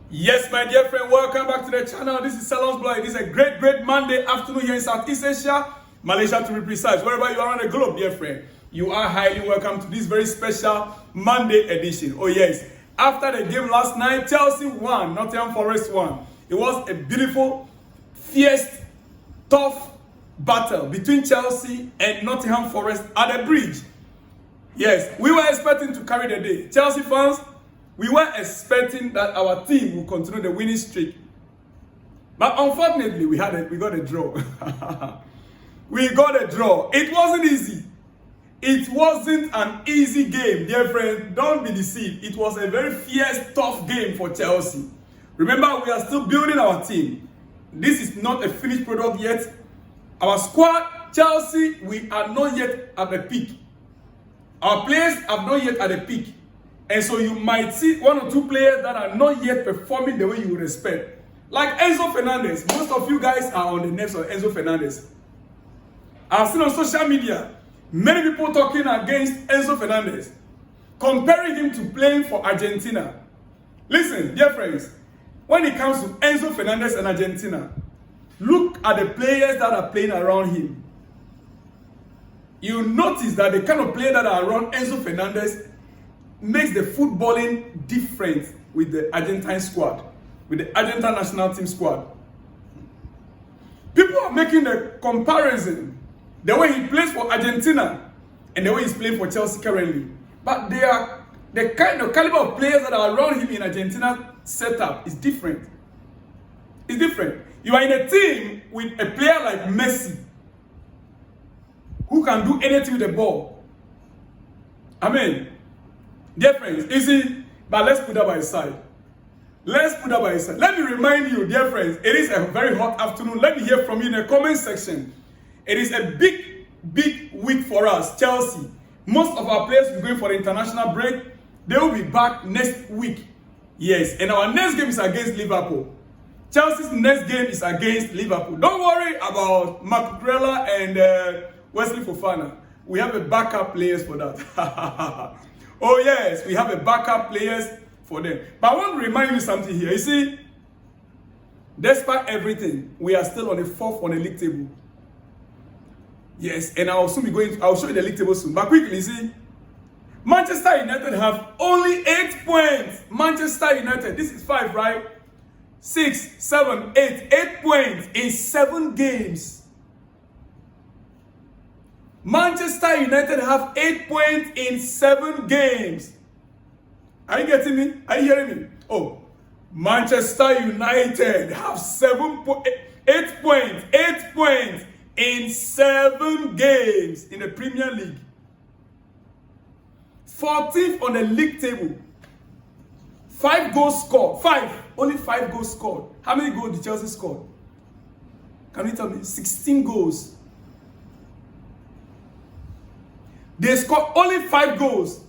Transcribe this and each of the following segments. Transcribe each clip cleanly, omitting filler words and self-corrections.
Yes, my dear friend, welcome back to the channel. This is Salon's Blog. This is a great Monday afternoon here in Southeast Asia, Malaysia to be precise. Wherever you are on the globe, dear friend, you are highly welcome to this very special Monday edition. Oh yes, after the game last night, Chelsea won, Nottingham Forest won. It was a beautiful, fierce, tough battle between Chelsea and Nottingham Forest at the bridge. Yes, we were expecting to carry the day. Chelsea fans, we were expecting that our team will continue the winning streak. But unfortunately, we got a draw. We got a draw. It wasn't easy. It wasn't an easy game, dear friend. Don't be deceived. It was a very fierce, tough game for Chelsea. Remember, we are still building our team. This is not a finished product yet. Our squad, Chelsea, we are not yet at the peak. Our players are not yet at the peak. And so you might see one or two players that are not yet performing the way you would expect. Like Enzo Fernandez. Most of you guys are on the nerves of Enzo Fernandez. I've seen on social media many people talking against Enzo Fernandez, comparing him to playing for Argentina. Listen, dear friends, when it comes to Enzo Fernandez and Argentina, look at the players that are playing around him. You notice that the kind of players that are around Enzo Fernandez makes the footballing different with the Argentine squad, with the Argentine national team squad. People are making the comparison, the way he plays for Argentina and the way he's playing for Chelsea currently. But they are the kind of caliber of players that are around him in Argentina setup is different. It's different. You are in a team with a player like Messi, who can do anything with the ball. Amen. Dear friends, you see, but let's put that by side. Let's put that by side. Let me remind you, dear friends, it is a very hot afternoon. Let me hear from you in the comment section. It is a big week for us, Chelsea. Most of our players will be going for the international break. They will be back next week. Yes, and our next game is against Liverpool. Chelsea's next game is against Liverpool. Don't worry about Marco Cucurella and Wesley Fofana. We have a backup players for that. Oh yes, we have a backup players for them. But I want to remind you something here. You see, despite everything, we are still on the fourth on the league table. Yes, and I'll soon be going. I'll show you the league table soon. But quickly, see, Manchester United have only 8 points. Manchester United, this is 5, right? 6, 7, 8. 8 points in 7 games. Manchester United have 8 points in 7 games. Are you getting me? Are you hearing me? Oh, Manchester United have 8 points. 8 points in 7 games in the Premier League. 14th on the league table. 5 goals scored. 5. Only 5 goals scored. How many goals did Chelsea score? Can you tell me? 16 goals. They scored only 5 goals.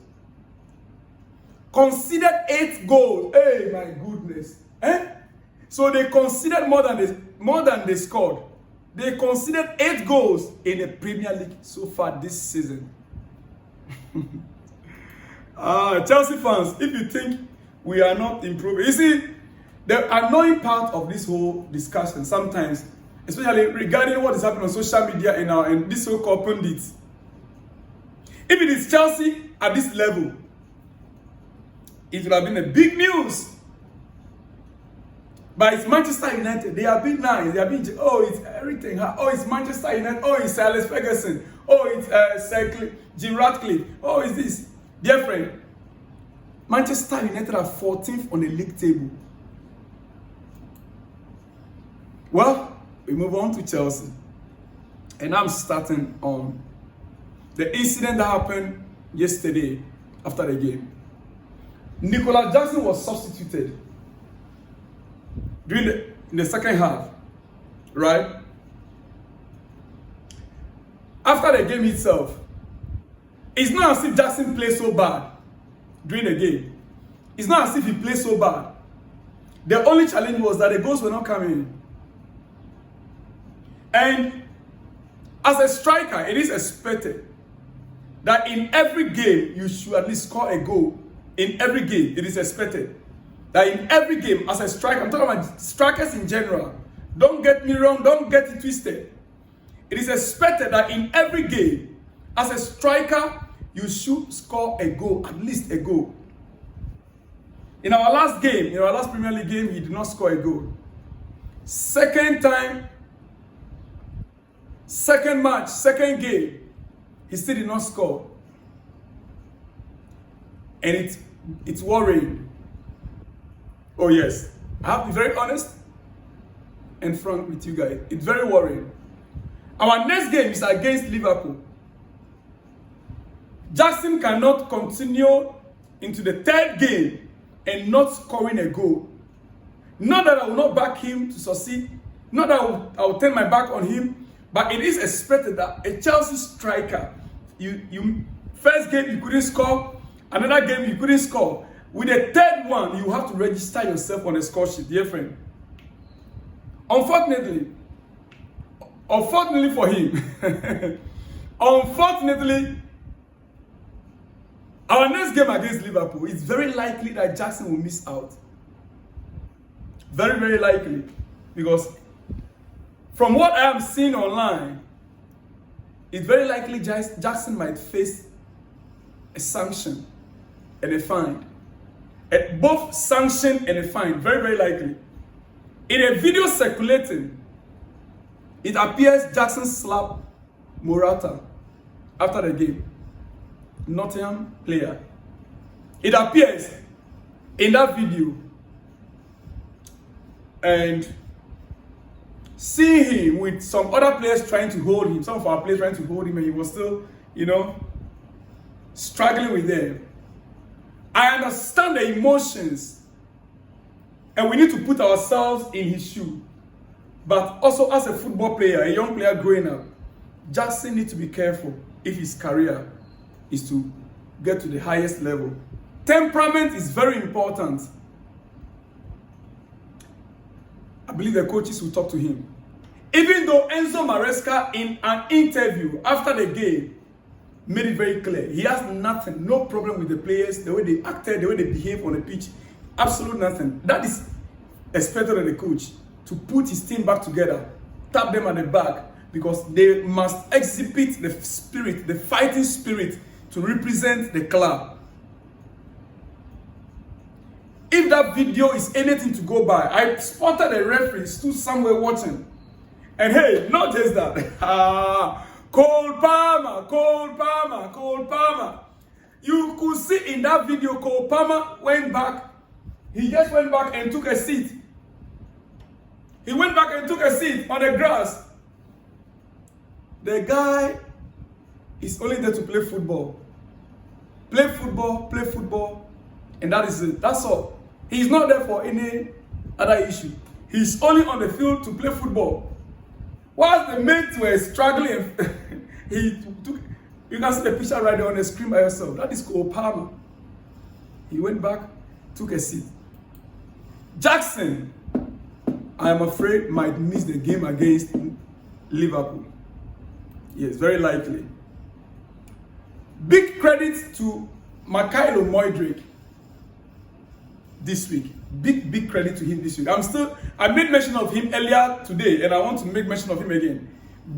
Conceded 8 goals. Hey, my goodness. So they conceded more than they scored. They conceded 8 goals in the Premier League so far this season. Chelsea fans, if you think we are not improving, you see, the annoying part of this whole discussion sometimes, especially regarding what is happening on social media and this so-called pundits. If it is Chelsea at this level, it would have been a big news. But it's Manchester United. They are being nice. They are being, oh, it's everything. Oh, it's Manchester United. Oh, it's Alex Ferguson. Oh, it's Jim Ratcliffe. Oh, it's this. Dear friend, Manchester United are 14th on the league table. Well, we move on to Chelsea. And I'm starting on the incident that happened yesterday after the game. Nicolas Jackson was substituted in the second half, right? After the game itself, it's not as if Jackson played so bad during the game. It's not as if he played so bad. The only challenge was that the goals were not coming in. And as a striker, it is expected that in every game, you should at least score a goal. In every game, it is expected. that in every game, as a striker, I'm talking about strikers in general, don't get me wrong, don't get it twisted. It is expected that in every game, as a striker, you should score a goal, at least a goal. In our last game, in our last Premier League game, he did not score a goal. Second time, second match, second game, he still did not score. And it's worrying. Oh yes, I have to be very honest and frank with you guys. It's very worrying. Our next game is against Liverpool. Jackson cannot continue into the third game and not scoring a goal. Not that I will not back him to succeed. Not that I will turn my back on him. But it is expected that a Chelsea striker, you first game you couldn't score, another game you couldn't score. With the third one, you have to register yourself on a score sheet, dear friend. Unfortunately for him, unfortunately, our next game against Liverpool, it's very likely that Jackson will miss out. Very, very likely. Because from what I am seeing online, it's very likely Jackson might face a sanction and a fine. Both sanction and a fine, very, very likely. In a video circulating, it appears Jackson slapped Morata after the game. Nottingham player. It appears in that video. And seeing him with some other players trying to hold him, some of our players trying to hold him, and he was still, struggling with them. I understand the emotions, and we need to put ourselves in his shoe. But also, as a football player, a young player growing up, Jackson needs to be careful if his career is to get to the highest level. Temperament is very important. I believe the coaches will talk to him. Even though Enzo Maresca, in an interview after the game, made it very clear, he has nothing, no problem with the players, the way they acted, the way they behave on the pitch. Absolute nothing. That is expected of the coach, to put his team back together, tap them at the back, because they must exhibit the spirit, the fighting spirit, to represent the club. If that video is anything to go by, I spotted a referee stood somewhere watching. And hey, not just that. Cole Palmer. You could see in that video, Cole Palmer went back. He just went back and took a seat. He went back and took a seat on the grass. The guy is only there to play football. Play football, and that is it. That's all. He's not there for any other issue. He's only on the field to play football. While the mates were struggling, he took. You can see the picture right there on the screen by yourself. That is Cole Palmer. He went back, took a seat. Jackson, I am afraid, might miss the game against Liverpool. Yes, very likely. Big credit to Mykhailo Mudryk this week. Big credit to him this week. I made mention of him earlier today, and I want to make mention of him again.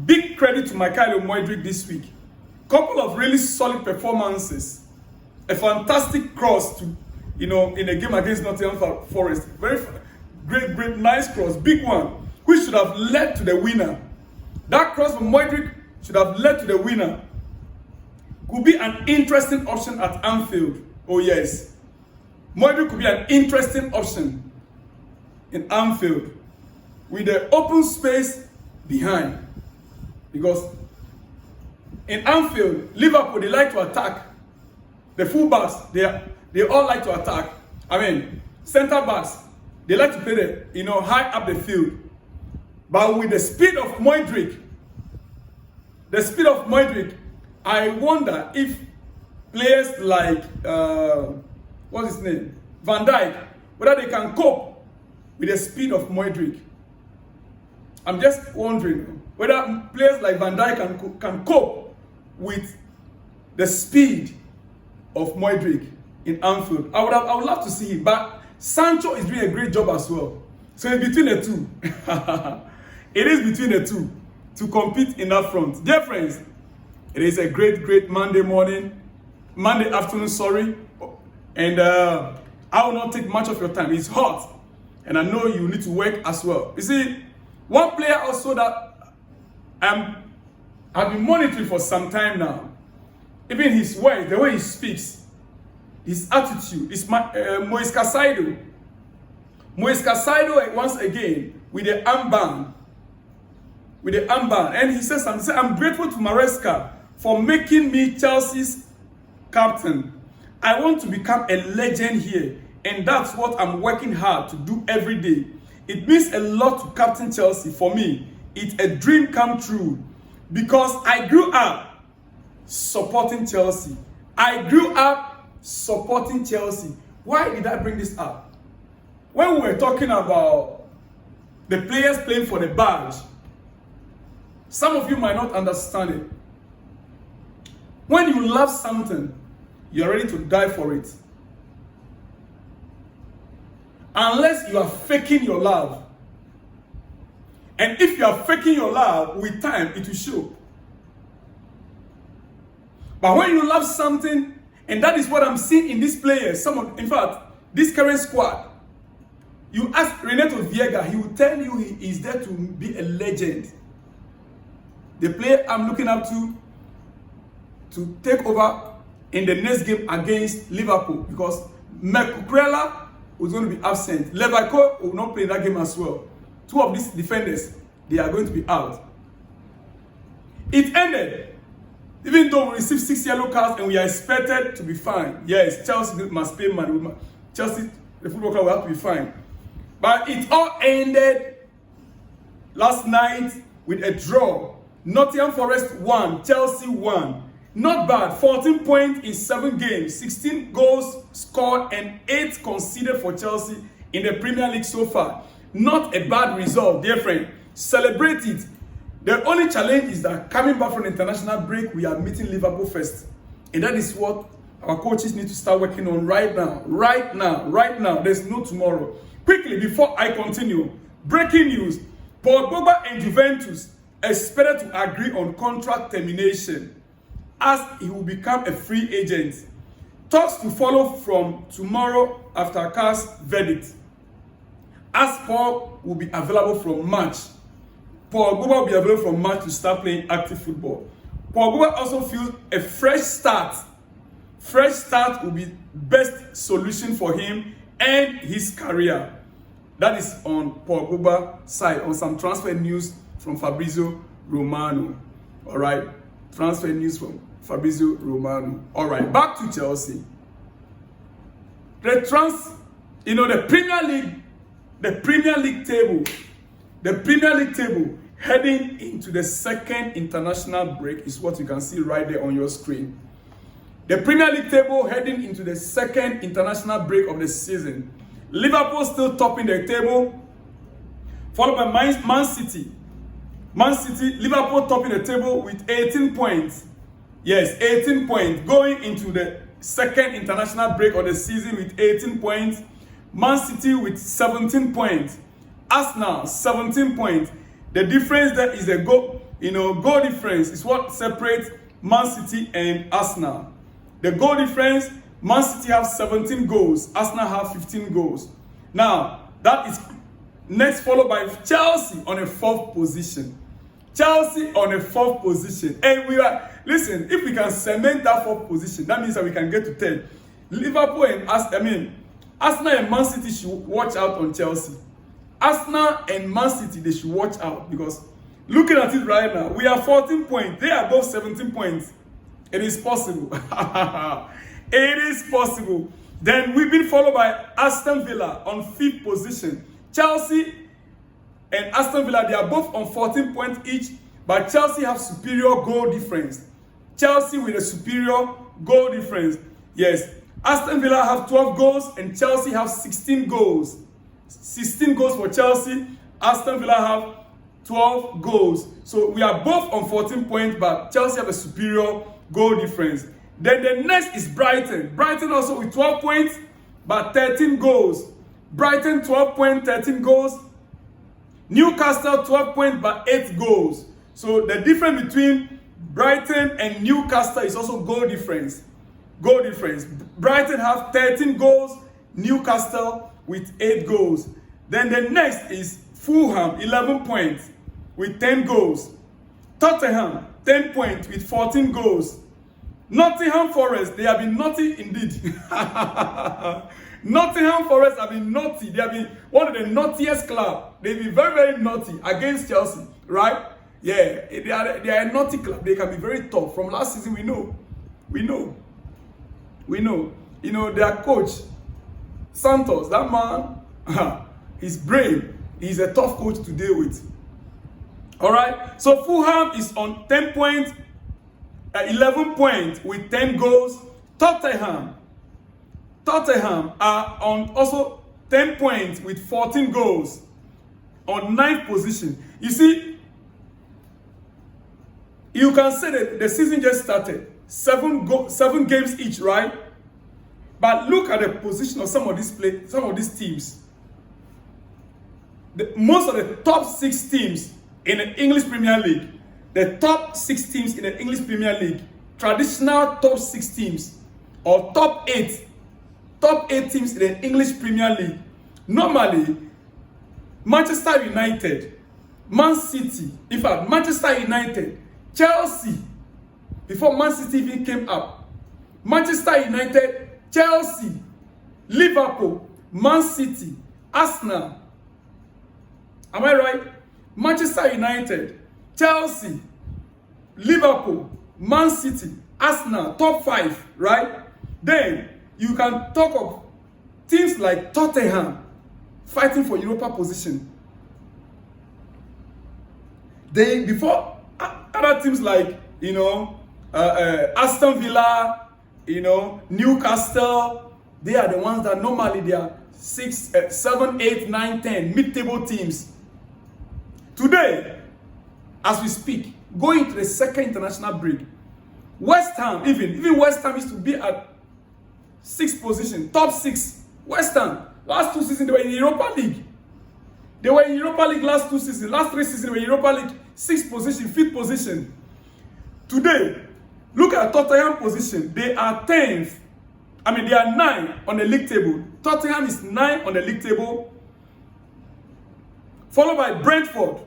Big credit to Mykhailo Mudryk this week. Couple of really solid performances. A fantastic cross to, in a game against Nottingham Forest. Very great, nice cross, big one, which should have led to the winner. That cross from Mudryk should have led to the winner. Could be an interesting option at Anfield. Oh yes. Mudryk could be an interesting option in Anfield with the open space behind. Because in Anfield, Liverpool, they like to attack. The fullbacks, they all like to attack. Centre backs, they like to play high up the field. But with the speed of Mudryk, I wonder if players like what's his name, Van Dijk, whether they can cope with the speed of Mudryk. I'm just wondering whether players like Van Dijk can cope with the speed of Mudryk in Anfield. I would love to see him, but Sancho is doing a great job as well. So it's between the two. It is between the two to compete in that front. Dear friends, it is a great Monday afternoon, sorry. And I will not take much of your time. It's hot. And I know you need to work as well. You see, one player also that I've been monitoring for some time now, even his words, the way he speaks, his attitude, is Moises Caicedo. Moises Caicedo once again with the armband. And he says something. I'm grateful to Maresca for making me Chelsea's captain. I want to become a legend here, and that's what I'm working hard to do every day. It means a lot to captain Chelsea. For me, it's a dream come true because I grew up supporting Chelsea. Why did I bring this up? When we were talking about the players playing for the badge, some of you might not understand it. When you love something, you're ready to die for it. Unless you are faking your love. And if you are faking your love, with time, it will show. But when you love something, and that is what I'm seeing in these players, in fact, this current squad, you ask Renato Viega, he will tell you he is there to be a legend. The player I'm looking up to take over in the next game against Liverpool, because Mercukrela was going to be absent. Leverkusen will not play that game as well. Two of these defenders, they are going to be out. It ended, even though we received 6 yellow cards and we are expected to be fine. Yes, Chelsea must pay money. Chelsea, the football club, will have to be fine. But it all ended last night with a draw. Nottingham Forest won, Chelsea won. Not bad. 14 points in 7 games, 16 goals scored and 8 conceded for Chelsea in the Premier League so far. Not a bad result, dear friend. Celebrate it. The only challenge is that coming back from the international break, we are meeting Liverpool first. And that is what our coaches need to start working on right now. Right now. There's no tomorrow. Quickly, before I continue, breaking news. Pogba and Juventus expected to agree on contract termination as he will become a free agent. Talks to follow from tomorrow after CAS verdict. As Paul will be available from March. Pogba will be available from March to start playing active football. Pogba also feels a fresh start. Fresh start will be best solution for him and his career. That is on Pogba's side, on some transfer news from Fabrizio Romano. All right, transfer news from Fabrizio Romano. All right, back to Chelsea. The Premier League table heading into the second international break is what you can see right there on your screen. The Premier League table heading into the second international break of the season. Liverpool still topping the table, followed by Man City. Liverpool topping the table with 18 points. Yes, 18 points. Going into the second international break of the season with 18 points. Man City with 17 points. Arsenal, 17 points. The difference there is a goal difference is what separates Man City and Arsenal. The goal difference, Man City have 17 goals, Arsenal have 15 goals. Now, that is next followed by Chelsea on a 4th position. And listen, if we can cement that 4th position, that means that we can get to 10. Liverpool and Arsenal and Man City should watch out on Chelsea. Arsenal and Man City, they should watch out, because looking at it right now, we are 14 points. They are both 17 points. It is possible. It is possible. Then we've been followed by Aston Villa on 5th position. Chelsea and Aston Villa, they are both on 14 points each, but Chelsea have superior goal difference. Chelsea with a superior goal difference. Yes. Aston Villa have 12 goals and Chelsea have 16 goals. 16 goals for Chelsea. Aston Villa have 12 goals. So we are both on 14 points, but Chelsea have a superior goal difference. Then the next is Brighton. Brighton also with 12 points, but 13 goals. Brighton 12 points, 13 goals. Newcastle 12 points but 8 goals. So the difference between Brighton and Newcastle is also goal difference. Goal difference. Brighton have 13 goals, Newcastle with 8 goals. Then the next is Fulham, 11 points with 10 goals. Tottenham, 10 points with 14 goals. Nottingham Forest, they have been naughty indeed. Nottingham Forest have been naughty. They have been one of the naughtiest clubs. They've been very, very naughty against Chelsea, right? Yeah, they are a naughty club. They can be very tough. From last season, we know. You know, their coach, Santos, that man, his brain, he's a tough coach to deal with. All right? So Fulham is on 10 points, 11 points with 10 goals. Tottenham are on also 10 points with 14 goals on 9th position. You see, you can say that the season just started. 7 games each, right? But look at the position of some of these teams. Most of the top 6 teams in the English Premier League, the top 6 teams in the English Premier League, traditional top 6 teams, or top 8 teams in the English Premier League, normally Manchester United, Man City, in fact, Manchester United, Chelsea, before Man City even came up, Manchester United, Chelsea, Liverpool, Man City, Arsenal. Am I right? Manchester United, Chelsea, Liverpool, Man City, Arsenal, top 5, right? Then you can talk of teams like Tottenham fighting for Europa position. They, before other teams like, you know, Aston Villa, you know, Newcastle, they are the ones that normally they are 6, 7, 8, 9, 10 mid-table teams. Today, as we speak, going to the second international break, West Ham, even West Ham used to be at 6th position, top 6. West Ham, last 2 seasons they were in Europa League. They were in Europa League last 2 seasons. Last 3 seasons they were in Europa League, 6th position, 5th position. Today, look at Tottenham position. They are 10th. I mean, they are 9 on the league table. Tottenham is 9 on the league table, followed by Brentford.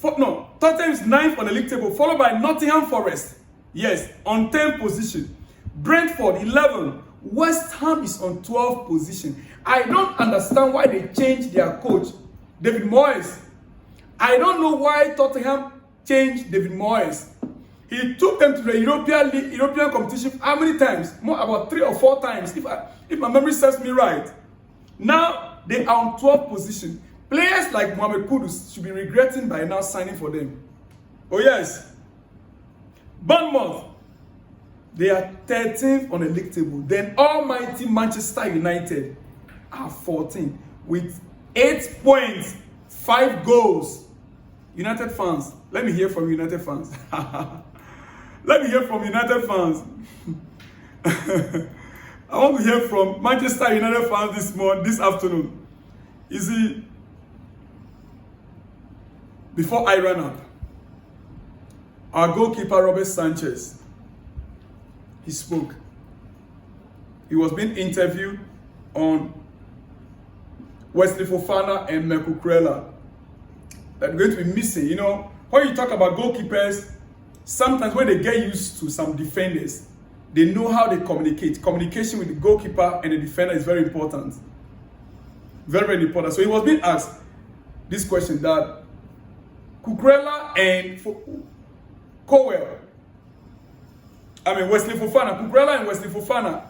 Tottenham is 9th on the league table, followed by Nottingham Forest. Yes, on 10th position. Brentford, 11. West Ham is on 12th position. I don't understand why they changed their coach, David Moises. I don't know why Tottenham changed David Moises. He took them to the European competition how many times? About 3 or 4 times, if my memory serves me right. Now, they are on 12th position. Players like Mohamed Kudus should be regretting by now signing for them. Oh yes. Bournemouth, they are 13th on the league table. Then almighty Manchester United are 14 with 8 points, 5 goals. United fans, let me hear from United fans. Let me hear from United fans. I want to hear from Manchester United fans this afternoon. You see, before I run up, our goalkeeper Robert Sanchez, he spoke. He was being interviewed on Wesley Fofana and Mikel Cucurella. They're going to be missing. You know, when you talk about goalkeepers, sometimes when they get used to some defenders, they know how they communicate. Communication with the goalkeeper and the defender is very important. Very, very important. So he was being asked this question that Cucurella and Wesley Fofana, Cucurella and Wesley Fofana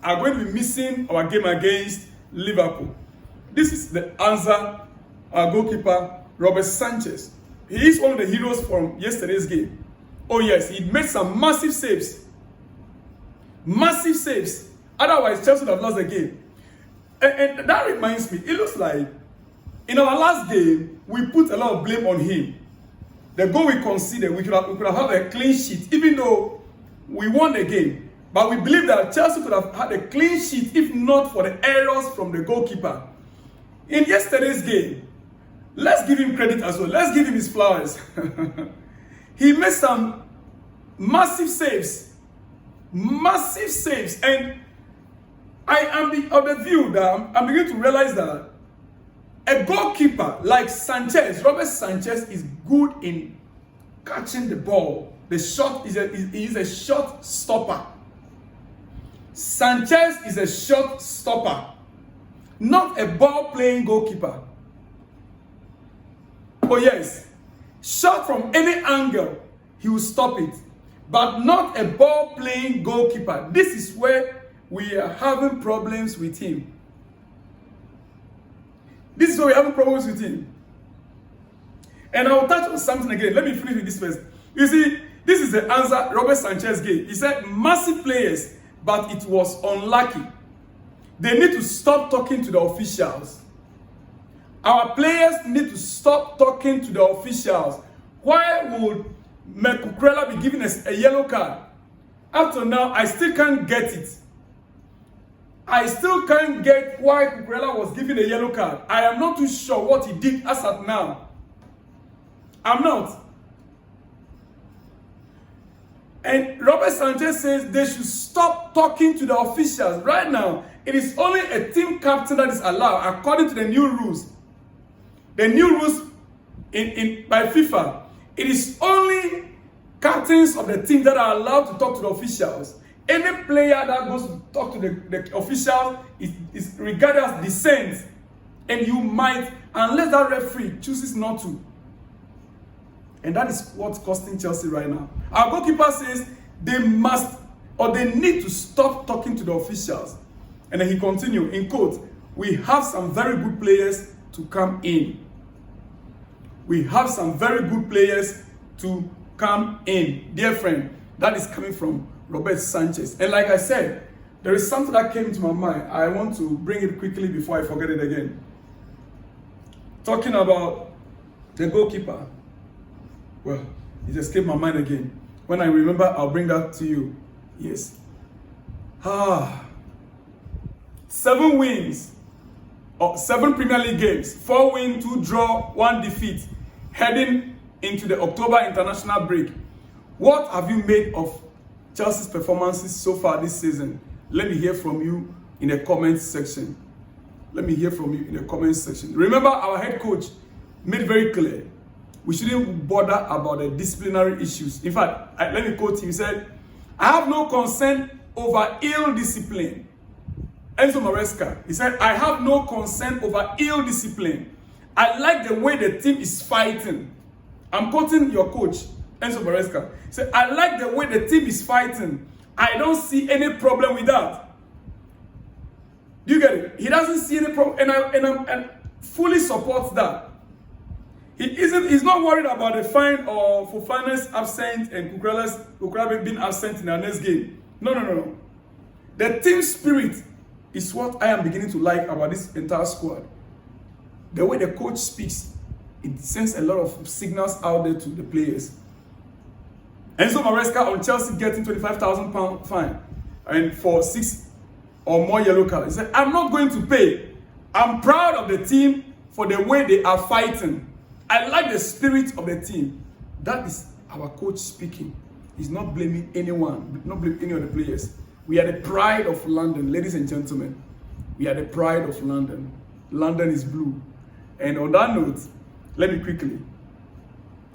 are going to be missing our game against Liverpool. This is the answer our goalkeeper, Robert Sanchez. He is one of the heroes from yesterday's game. Oh yes, he made some massive saves. Massive saves. Otherwise, Chelsea would have lost the game. And that reminds me, it looks like in our last game, we put a lot of blame on him. The goal we conceded, we could have had a clean sheet, even though we won the game. But we believe that Chelsea could have had a clean sheet if not for the errors from the goalkeeper. In yesterday's game, let's give him credit as well. Let's give him his flowers. He made some massive saves. Massive saves. And I am of the view that I'm beginning to realize that a goalkeeper like Sanchez, Robert Sanchez, is good in catching the ball. The shot is a shot stopper. Sanchez is a shot stopper, not a ball-playing goalkeeper. Oh yes, shot from any angle, he will stop it, but not a ball-playing goalkeeper. This is where we are having problems with him. This is where we're having problems with him. And I will touch on something again. Let me finish with this first. You see, this is the answer Robert Sanchez gave. He said, massive players, but it was unlucky. They need to stop talking to the officials. Our players need to stop talking to the officials. Why would Cucurella be giving us a yellow card? Up to now, I still can't get it. I still can't get why Cucurella was given a yellow card. I am not too sure what he did as at now. I'm not. And Robert Sanchez says they should stop talking to the officials. Right now, it is only a team captain that is allowed according to the new rules. The new rules by FIFA. It is only captains of the team that are allowed to talk to the officials. Any player that goes to talk to the official is regarded as dissent. And you might, unless that referee chooses not to. And that is what's costing Chelsea right now. Our goalkeeper says they must or they need to stop talking to the officials. And then he continued, in quote, we have some very good players to come in. We have some very good players to come in. Dear friend, that is coming from Robert Sanchez. And like I said, there is something that came into my mind. I want to bring it quickly before I forget it again. Talking about the goalkeeper. Well, it escaped my mind again. When I remember, I'll bring that to you. Yes. 7 wins. 7 Premier League games. 4 wins, 2 draw, 1 defeat. Heading into the October international break. What have you made of Chelsea's performances so far this season? Let me hear from you in the comments section. Let me hear from you in the comments section. Remember, our head coach made very clear we shouldn't bother about the disciplinary issues. In fact, let me quote him. He said, I have no concern over ill discipline. Enzo Maresca, he said, I have no concern over ill discipline. I like the way the team is fighting. I'm quoting your coach, Enzo Maresca. He said, I like the way the team is fighting. I don't see any problem with that. Do you get it? He doesn't see any problem, and I fully support that. He's not worried about the fine or Fofana's absent and Cucurella being absent in our next game. No. The team spirit is what I am beginning to like about this entire squad. The way the coach speaks, it sends a lot of signals out there to the players. Enzo Maresca on Chelsea getting £25,000 fine and for 6 or more yellow cards. He said, I'm not going to pay. I'm proud of the team for the way they are fighting. I like the spirit of the team. That is our coach speaking. He's not blaming anyone, not blaming any of the players. We are the pride of London, ladies and gentlemen. We are the pride of London. London is blue. And on that note, let me quickly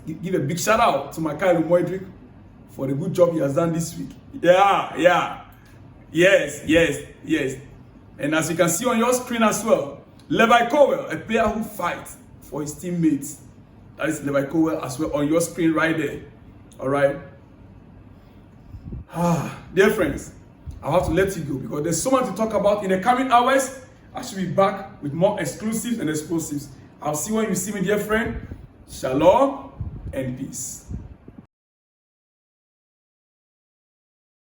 give a big shout out to my Kyle Moises for the good job he has done this week. Yeah. Yes. And as you can see on your screen as well, Levi Cowell, a player who fights for his teammates. That is Levi Cowell as well on your screen right there. All right. Dear friends, I'll have to let you go because there's so much to talk about in the coming hours. I should be back with more exclusives and explosives. I'll see you when you see me, dear friend. Shalom and peace.